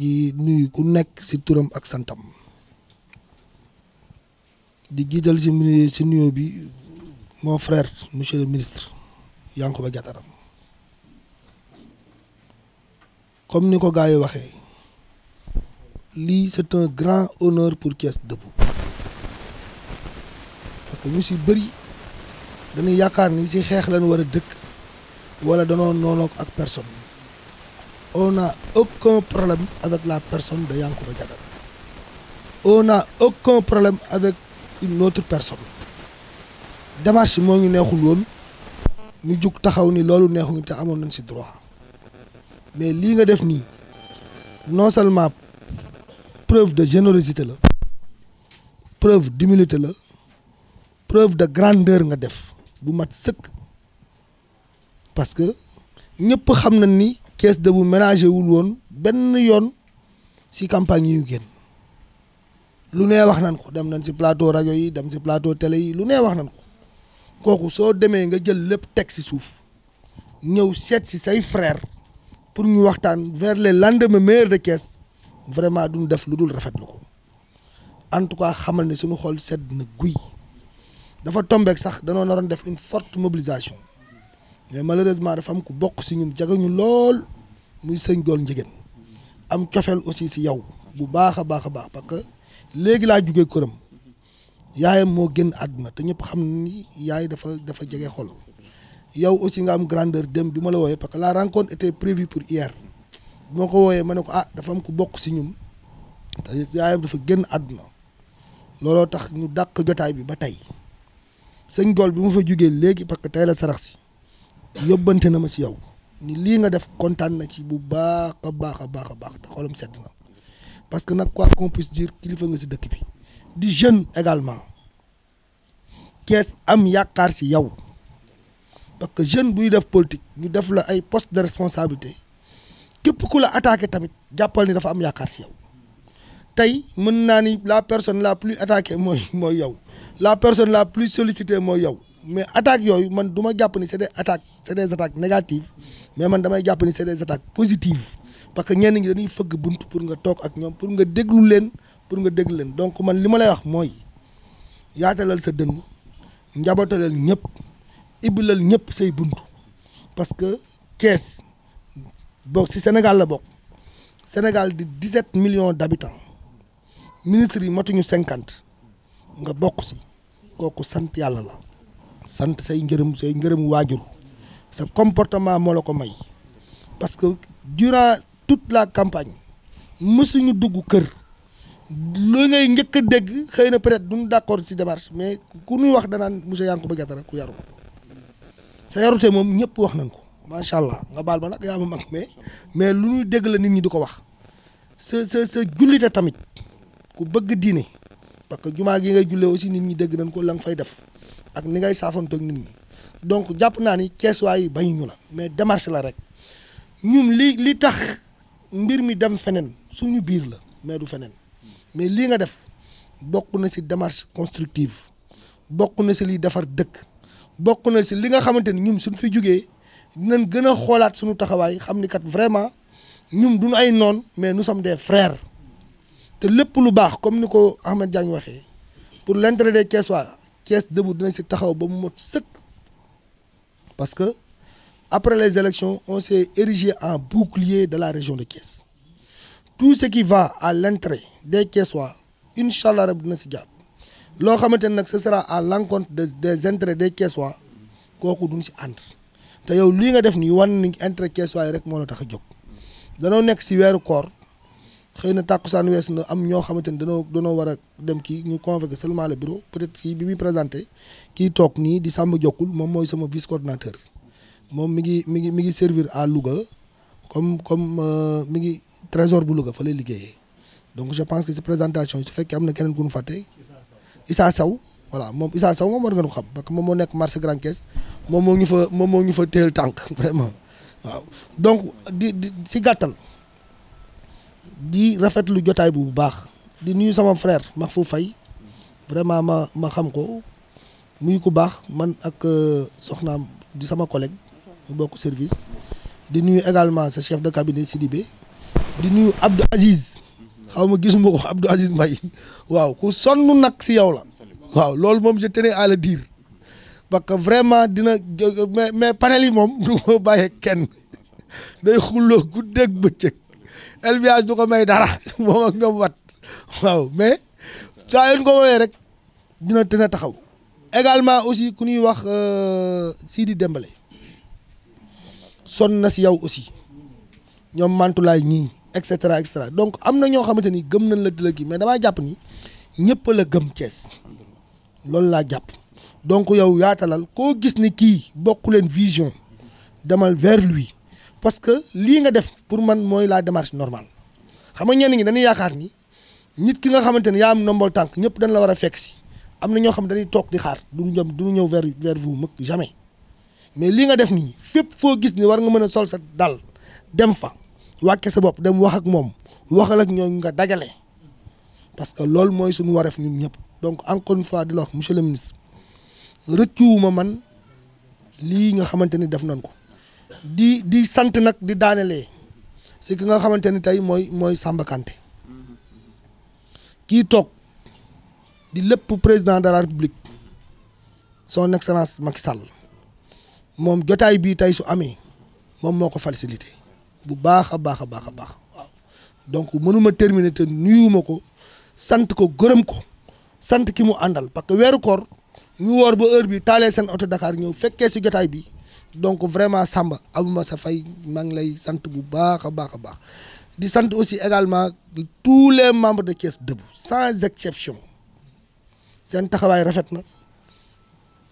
ngi nuyu ku nekk ci turam ak santam di jiital ci nuyoo bi mon frère monsieur le ministre Yankhoba Diattara comme ni ko gars yi waxee lii c'est un grand honneur pour Thiès Debout parce que ñu ci bëri dañuy yaakaar ni ci xeex lañ war a dëkk wala danoo noonu ak personne on n'a aucun problème avec la personne de Yankhoba Diattara on n'a aucun problème avec une autre personne démarche moo ñu neexul woon ñu jug taxaw ni loolu neexuñu te amoon nañ ci droit mais lii nga def nii non seulement preuve de générosité la preuve d'humilité la preuve de grandeur nga def bu mat sëkk parce que ñëpp xam nañ ni Thiès Debout ménagé wul woon benn yoon ci campagne yi yu génn lu nee wax nañ ko dem nañ ci plateau rajo yi dem ci plateau télé yi lu nee wax nañ ko kooku soo demee nga jël lépp teg ci suuf ñëw seet ci say frère pour ñu waxtaan vers les lendemains meilleurs de Thiès vraiment duñ def lu dul rafetlu ko en tout cas xamal ne suñu xol sedd na guy dafa tombeek sax danoo naroon def une forte mobilisation mais malheureusement dafa am ku bokk ci ñun jagañu lool muy sëñ Gol Njëgeen am cofeel aussi ci yow bu baax a baax a baax parce que léegi laa jugee këram yaayam moo génn àdduna te ñëpp xam ni yaay dafa jege xol yow aussi nga am grandeur dem bi ma la wooyee parce que la rencontre était prévue pour hier bi ma ko wooyee ma ne ko dafa am ku bokk ci ñun te yaayam dafa génn àdduna looloo tax ñu dàq jotaay bi ba tey sëñ Gol bi ma fa jugee léegi parce que tey la sarax si yóbbante na ma ci yow ni lii nga def kontaan na ci bu baax a baax a baax a baax te xolam sedd na parce que nag quoi qu'on puisse dire kilifa nga ci dëkk bi di jeune également Thiès am yaakaar ci yow parce que jeune buy def politique ñu def la ay poste de responsabilité képp ku la attaqué tamit jàppal ni dafa am yaakaar ci yow tey mën naa ni la personne la plus attaquée mooy yow la personne la plus sollicitée mooy yow mais attaques yooyu man du ma jàpp ni c'est des attaques négatives mais man damay jàpp ni c'est des attaques positives parce que ñenn ñi dañuy fëgg bunt pour nga toog ak ñoom pour nga déglu leen donc man li ma lay wax mooy yaatalal sa dënn njabootalal ñëpp ibbilal ñëpp say bunt parce que Thiès bokk ci Sénégal la bokk Sénégal di 17 millions d'habitants ministres yi matuñu 50 nga bokk ci kooku sant yàlla la sant say ngërëm waajur sa comportement moo la ko may parce que durant toute la campagne mësuñu dugg kër lu ngay njëkk a dégg xëy na peut-être duñu d'accord ci démarche mais ku ñuy wax danaan monsieur Yankhoba Diattara ku yaru la sa yarute moom ñëpp wax nañ ko macha allah nga baal ma nag yaa ma mag mais lu ñuy dégg la nit ñi di ko wax sa jullite tamit ku bëgg diine parce que jumaa gi ngay jullee aussi nit ñi dégg nañ ko la nga fay def ak ni ngay saafantoog nit ñi donc jàpp naa ni Ceesuwaay yi bañuñu la mais démarche la rek ñun li tax mbir mi dem feneen suñu biir la mais du feneen mais lii nga def bokk na ci démarche constructive bokk na ci liy defar dëkk bokk na ci li nga xamante ni ñun suñ fi jógee dinañ gën a xoolaat suñu taxawaay xam ni kat vraiment ñun duñu ay noon mais nous sommes des frères te lépp lu baax comme ni ko Ahmed Diagne waxee pour l'intérêt des Thiessois Thiès Debout dina ci taxaw ba mu mot sëkk parce que après les élections on s'est érigé en bouclier de la région de Thiès tout ce qui va à l'intérêt des Thiessois inchallah rab dina ci jàpp loo xamante ne nag ce sera à l'encontre des intérêts des Thiessois kooku duñ ci ànd te yow lii nga def nii wan ni intérêt Thiessois yi rek moo la tax a jóg danoo nekk ci weeru koor xëy na tàkkusaan wees na am ñoo xamante ni danoo war a dem kii ñu convoqué seulement le bureau peut-être kii bi muy présenté kii toog nii di Samba Jokkul moom mooy sama vice coordinateur moom mi ngi servir à Louga comme mi ngi trésor bu Louga fa lay liggéeyee donc je pense que ci présentation yi su fekkee am na keneen ku ñu fàtte Issa Sow voilà moom Issa Sow moom war nga ko xam parce que moom moo nekk marché Grand Thiès moom moo ñu fa téel tànk vraiment waaw donc di ci gàttal di rafetlu jotaay bu baax di nuyu sama frère Mahfou Faye vraiment ma xam ko muy ku baax man ak soxnaam di sama collègue ñu bokk service di nuyu également sa chef de cabinet Sidibé di nuyu Abdou Aziz xaw ma gisuma ko Abdou Aziz Mbaye waaw ku sonn nag si yow la waaw loolu moom je tenais à le dire parce que vraiment dina mais panel yi moom du ma bàyyee kenn day xulloo guddeeg bëccëg LVH du ko may dara moom ak ñoom wat waaw mais saa yoon ko woowee rek dina taxaw également aussi ku ñuy wax Sidi Dembélé sonn na si yow aussi ñoom Mantulaay ñii et cetera donc am na ñoo xamante ni gëm nañ la di la kii mais damaa jàpp ni ñëpp la gëm Thiès loolu laa jàpp donc yow yaatalal koo gis ni kii bokku leen vision demal vers lui parce que lii nga def pour man mooy la démarche normale xam nga ñenn ñi dañuy yaakaar ni nit ki nga xamante ni yaa am ndombol tànk ñëpp dañ la war a fekk si am na ñoo xam dañuy toog di xaar du ñëw vers vous mëkk jamais mais lii nga def nii fépp foo gis ni war nga mën a sol sa dal dem fa wàcce sa bopp dem wax ak moom waxal ak ñoo nga dajale parce que loolu mooy suñu wareef ñun ñëpp donc encore une fois di la wax monsieur le ministre rëccuwuma man lii nga xamante ni def nañ ko di sant nag di daanelee si ki nga xamante ni tey mooy Samba Kanté kii toog di lépp président de la république son excellence Macky Sall moom jotaay bii tey su amee moom moo ko facilité bu baax a baax waaw donc mënuma terminer te nuyuwuma ko sant ko gërëm ko sant ki mu àndal parce que weeru koor ñu woor ba heure bi taalee seen oto Dakar ñëw fekkee si jotaay bi donc vraiment Samba amuma sa fay maa ngi lay sant bu baax a baax di sant aussi également tous les membres de Thiès Debout sans exception seen taxawaay rafet na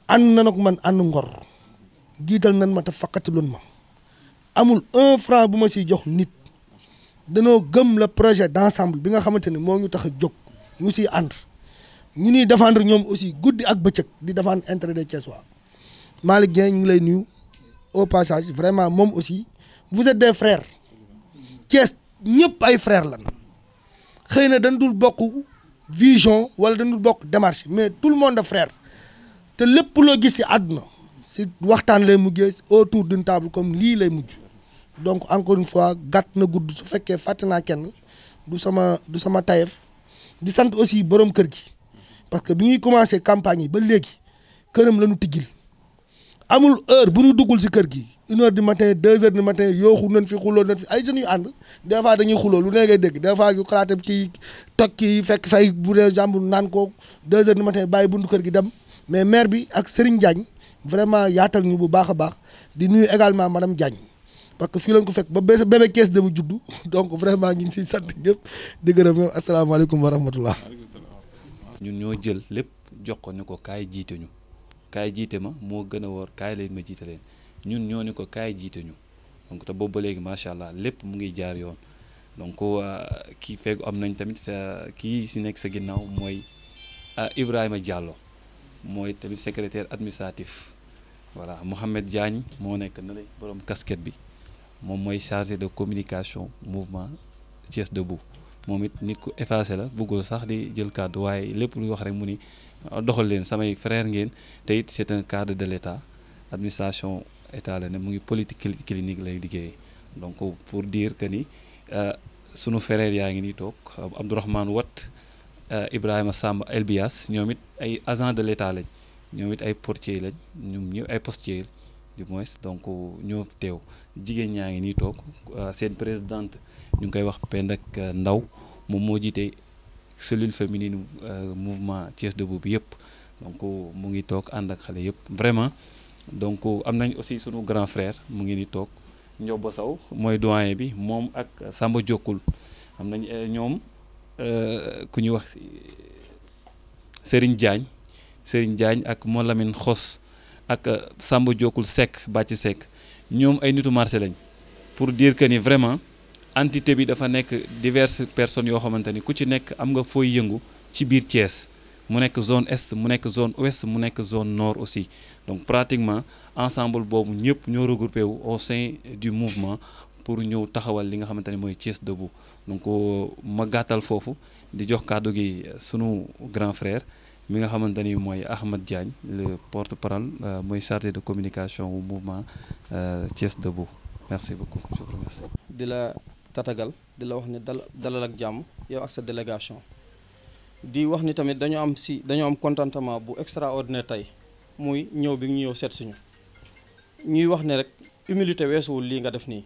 ànd na nag man ànd ngor giital nan ma te faqatiloon ma amul 1 franc bu ma siy jox nit danoo gëm le projet d'ensemble bi nga xamante ni moo ñu tax a jóg ñu siy ànd ñu ñuy défendre ñoom aussi guddi ak bëccëg di défendre intérêt des Thiessois Malick Dieng ñu ngi lay nuyu au passage vraiment moom aussi vous êtes des frères Thiès ñëpp ay frères lan xëy na dañ dul bokk vision wala dañ dul bokk démarche mais tout le monde est frère te lépp loo gis si àdduna si waxtaan lay mujjee autour d'une table comme lii lay mujj donc encore une fois gàtt na gudd su fekkee fàtte naa kenn du sama tayef di sant aussi borom kër gi parce que bi ñuy commencé campagne yi ba léegi këram la ñu tijjil amul heure bu ñu duggul si kër gi 1h du matin 2h du matin yooxu nañ fi xuloo nañ fi ay jeunes yu ànd des fois dañuy xuloo lu ne ngay dégg des fois yu xalaate kii toj kii fekk fay bu dee jàmbur naan ko 2h du matin bàyyi buntu kër gi dem mais maire bi ak Serigne Diagne vraiment yaatal ñu bu baax a baax di nuyu également madame Diagne parce que fii lañ ko fekk ba bébé Thiès Debout juddu donc vraiment ñu ngi siy sant ñëpp di gërëm ñoom asalaamaaleykum wa rahmatullah. ñun ñoo jël lépp jox ko ni ko kaay jiite ñu kaay jiite ma moo gën a woor kaay leen ma jiite leen ñun ñoo ni ko kaay jiite ñu donc te boobu ba léegi macha allah lépp mu ngi jaar yoon donc kii fekk am nañ tamit kii si nekk sa ginnaaw mooy Ibrahima Diallo mooy tamit secrétaire administratif voilà Mohamed Diagne moo nekk na la borom casquette bi moom mooy chargé de communication mouvement Thiès Debout moom it nit ku effacé la bëggul sax di jël kàddu waaye lépp luy wax rek mu ni doxal leen samay frère ngeen te it c'est un cadre de l'état administration état la ne mu ngi politique clinique lay liggéeyee donc pour dire que ni sunu frère yaa ngi nii toog Abdourahmane Wat Ibrahima Samba Elbias ñoom it ay agent de l'état lañ ñoom it ay portier lañ ñoom ñëpp ay postier du moins donc ñoo teew jigéen ñaa ngi nii toog seen présidente ñu ngi koy wax Penda Ndaw moom moo jiite cellule féminine mouvement Thiès Debout bi yëpp donc mu ngi toog ànd ak xale yëpp vraiment donc am nañ aussi sunu grand frère mu ngi ni toog Ndiobo Sow mooy doyen bi moom ak Samba Jokkul am nañ ñoom ku ñuy wax Serigne Diagne ak Molamine Xos ak Samba Jokkul Seck Bàcc Seck ñoom ay nitu marché lañ pour dire que ni vraiment entité bi dafa nekk diverses personnes yoo xamante ni ku ci nekk am nga fooy yëngu ci biir Thiès mu nekk zone est mu nekk zone ouest mu nekk zone nord aussi donc pratiquement ensemble boobu ñëpp ñoo regroupé wu au sein du mouvement pour ñëw taxawal li nga xamante ni mooy Thiès Debout donc ma gàttal foofu di jox kàddu gi sunu grand frère mi nga xamante ni mooy Ahmed Diagne le porte-parole mooy chargé de communication au mouvement Thiès Debout merci beaucoup je vous remercie. di la tatagal di la wax ni dalal ak jàmm yow ak sa délégation di wax ni tamit dañoo am contentement bu extraordinaire tey muy ñëw bi ñu ñëw seet suñu ñuy wax ne rek humilité weesuwul lii nga def nii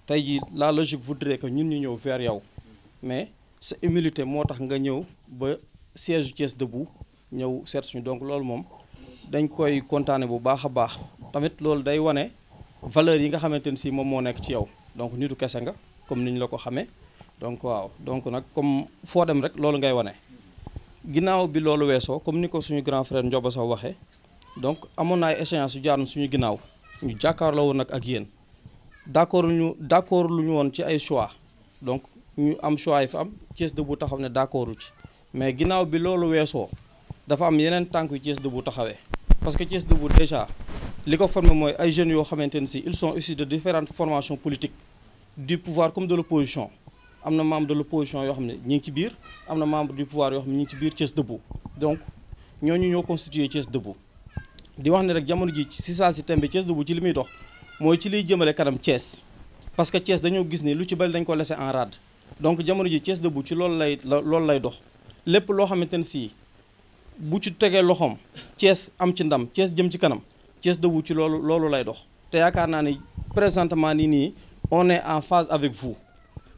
tey jii la logique voudrait que ñun ñu ñëw vers yow mais sa humilité moo tax nga ñëw ba siège Thiès Debout ñëw seet suñu donc loolu moom dañ koy kontaane bu baax a baax tamit loolu day wane valeur yi nga xamante ne si moom moo nekk ci yow donc nitu kese nga comme niñ la ko xamee donc waaw donc nag comme foo dem rek loolu ngay wane ginnaaw bi loolu weesoo comme ni ko suñu grand frère Ndioba Sow waxee donc amoon na ay échéances yu jaaroon suñu ginnaaw ñu jàkkaarloo woon nag ak yéen d'accord lu ñu woon ci ay choix donc ñu am choix yi fa am Thiès Debout taxaw ne d'accordu ci mais ginnaaw bi loolu weesoo dafa am yeneen tànk yu Thiès Debout taxawee parce que Thiès Debout déjà li ko formé mooy ay jeunes yoo xamante ne si ils sont issus de différentes formations politiques du pouvoir comme de l'opposition am na membre de l'opposition yoo xam ne ñi ngi ci biir am na membre du pouvoir yoo xam ne ñi ngi ci biir Thiès Debout donc ñooñu ñoo constitué Thiès Debout di wax ne rek jamono ji si saa si tembe Thiès Debout ci li muy dox mooy ci liy jëmale kanam Thiès parce que Thiès dañoo gis ni lu ci bari dañ ko laissé en rade donc jamono ji Thiès Debout ci loolu lay dox lépp loo xamante ne si bu ci tegee loxoom Thiès am ci ndam Thiès jëm ci kanam Thiès Debout ci loolu lay dox te yaakaar naa ni présentement nii on est en phase avec vous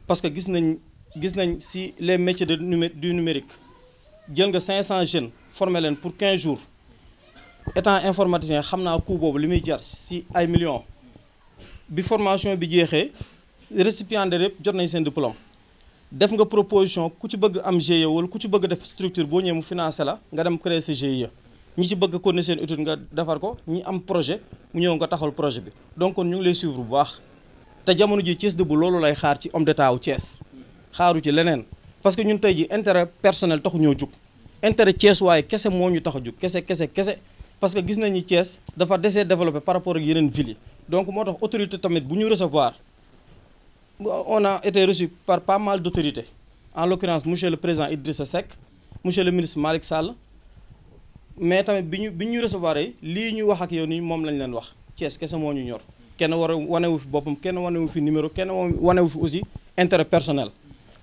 parce que gis nañ si les métiers du numérique jël nga 500 jeunes formé leen pour 15 jours étant informaticien xam naa coût boobu li muy jar si ay millions bi formation bi jeexee récipiendaires yëpp jot nañ seen diplôme def nga proposition ku ci bëgg am GIE wala ku ci bëgg def structure boo ñëwee mu financé la nga dem créer sa GIE ñi ci bëgg continuer seen étude nga defar ko ñi am projet mu ñëw nga taxawal projet bi donc kon ñu ngi lay suivre bu baax te jamono ji Thiès Debout loolu lay xaar ci homme d'état wu Thiès xaaru ci leneen parce que ñun tey ji intérêt personnel taxu ñoo jug intérêt Thiès waaye kese moo ñu tax a jug kese parce que gis nañ ni Thiès dafa desee développé par rapport ak yeneen villes yi donc moo tax autorité tamit bu ñu recevoir on a été reçu par pas mal d'autorités en l'occurrence monsieur le président Idrissa Seck monsieur le ministre Malick Sall mais tamit bi ñu recevoir yi lii ñu wax ak yow ni moom lañ leen wax Thiès kese moo ñu ñor kenn war a wanewu fi boppam kenn wanewu fi numéro kenn wanewu fi aussi intérêt personnel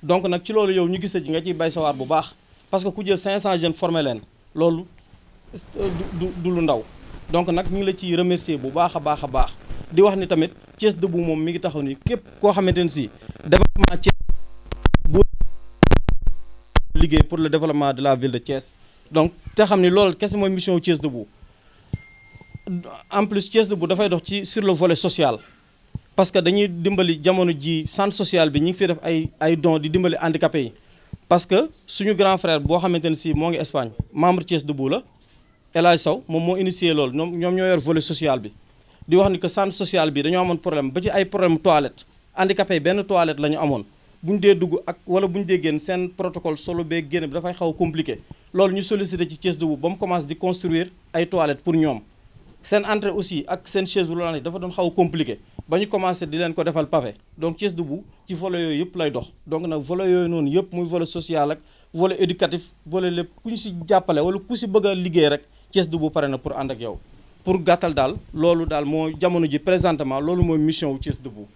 donc nag ci loolu yow ñu gis ji nga ciy bay sawaar bu baax parce que ku jël 500 jeunes formé leen loolu du lu ndaw donc nag ñu ngi la ciy remercier bu baax a baax di wax ni tamit Thiès Debout moom mi ngi taxaw ni képp koo xamante ne si développement Thiès bu liggéey pour le développement de la ville de Thiès donc te xam ni loolu kese mooy mission Thiès Debout en plus Thiès Debout dafay dox sur le volet social parce que dañuy dimbali jamono ji centre social bi ñu ngi fi def ay dons di dimbali handicapés yi parce que suñu grand frère boo xamante ne si moo ngi Espagne membre Thiès Debout la El Hadj Sow moom moo initié loolu ñoom ñoo yor volet social bi di wax ni que centre social bi dañoo amoon problème ba ci ay problème toilette handicapé yi benn toilette la ñu amoon bu ñu dee dugg ak wala bu ñu dee génn seen protocole solo bee génn bi dafay xaw a compliqué loolu ñu sollicité ci Thiès Debout ba mu commencé di construire ay toilettes pour ñoom seen entrée aussi ak seen chaise roulante dafa doon xaw a compliqué ba ñu commencé di leen ko defal pavé donc Thiès Debout ci volet yooyu yëpp lay dox donc nag volet yooyu noonu yëpp muy volet social ak volet éducatif volet lépp ku ñu si jàppale wala ku si bëgg a liggéey rek Thiès Debout pare na pour ànd ak yow pour gàttal daal loolu daal moo jamono ji présentement loolu mooy mission wu Thiès Debout